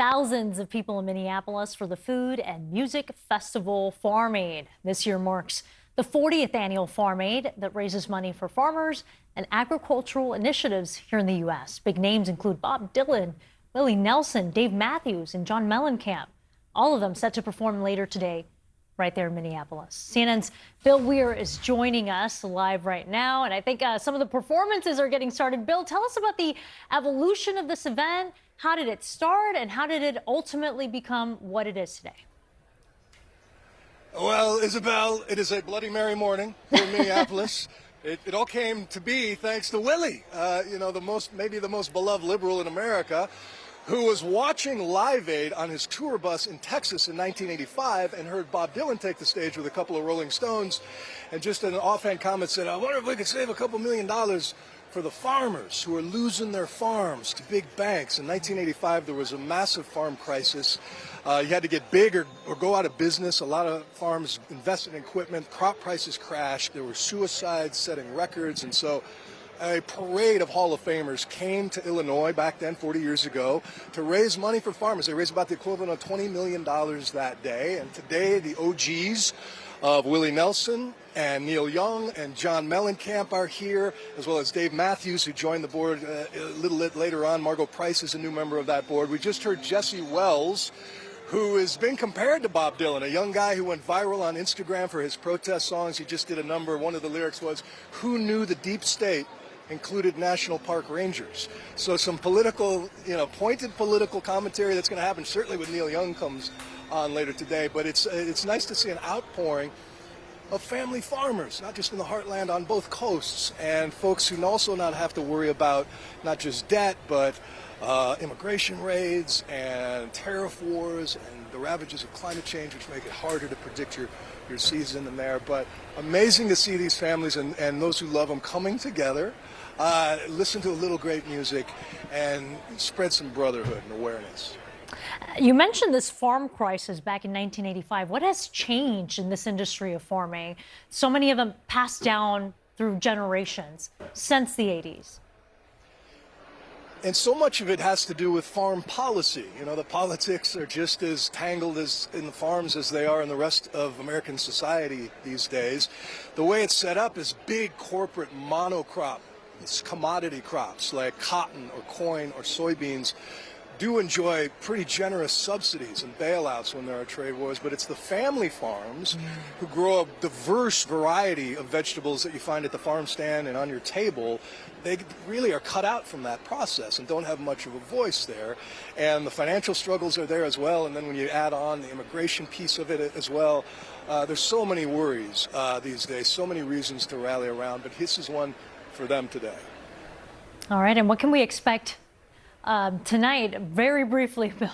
Thousands of people in Minneapolis for the Food and Music Festival Farm Aid. This year marks the 40th annual Farm Aid that raises money for farmers and agricultural initiatives here in the U.S. Big names include Bob Dylan, Willie Nelson, Dave Matthews, and John Mellencamp. All of them set to perform later today right there in Minneapolis. CNN's Bill Weir is joining us live right now, and I think some of the performances are getting started. Bill, tell us about the evolution of this event. How did it start, and how did it ultimately become what it is today? Well, Isabel, it is a Bloody Mary morning here in Minneapolis. It all came to be thanks to Willie, maybe the most beloved liberal in America, who was watching Live Aid on his tour bus in Texas in 1985 and heard Bob Dylan take the stage with a couple of Rolling Stones, and just an offhand comment said, I wonder if we could save a couple $1 million for the farmers who are losing their farms to big banks. In 1985, there was a massive farm crisis. You had to get big or go out of business. A lot of farms invested in equipment. Crop prices crashed. There were suicides setting records. And so a parade of Hall of Famers came to Illinois back then, 40 years ago, to raise money for farmers. They raised about the equivalent of $20 million that day. And today, the OGs of Willie Nelson and Neil Young and John Mellencamp are here, as well as Dave Matthews, who joined the board a little bit later on. Margot Price is a new member of that board. We just heard Jesse Wells, who has been compared to Bob Dylan, a young guy who went viral on Instagram for his protest songs. He just did a number. One of the lyrics was, "Who knew the deep state included National Park Rangers?" So some political, pointed political commentary that's going to happen certainly when Neil Young comes on later today. But it's nice to see an outpouring of family farmers, not just in the heartland, on both coasts, and folks who also not have to worry about not just debt, but immigration raids and tariff wars and the ravages of climate change, which make it harder to predict your season in there. But amazing to see these families and those who love them coming together, listen to a little great music, and spread some brotherhood and awareness. You mentioned this farm crisis back in 1985. What has changed in this industry of farming? So many of them passed down through generations since the 80s. And so much of it has to do with farm policy. The politics are just as tangled as in the farms as they are in the rest of American society these days. The way it's set up is big corporate monocrop. It's commodity crops like cotton or corn or soybeans do enjoy pretty generous subsidies and bailouts when there are trade wars, but it's the family farms who grow a diverse variety of vegetables that you find at the farm stand and on your table. They really are cut out from that process and don't have much of a voice there. And the financial struggles are there as well. And then when you add on the immigration piece of it as well, there's so many worries these days, so many reasons to rally around, but this is one for them today. All right, and what can we expect tonight? Very briefly, Bill.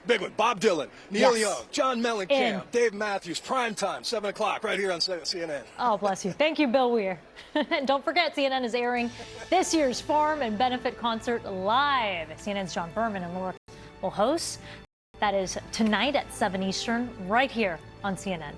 Big one. Bob Dylan, Neil Young, John Mellencamp, Dave Matthews, prime time, 7 o'clock, right here on CNN. Oh, bless you. Thank you, Bill Weir. And don't forget, CNN is airing this year's Farm and Benefit Concert live. CNN's John Berman and Laura will host. That is tonight at 7 Eastern, right here on CNN.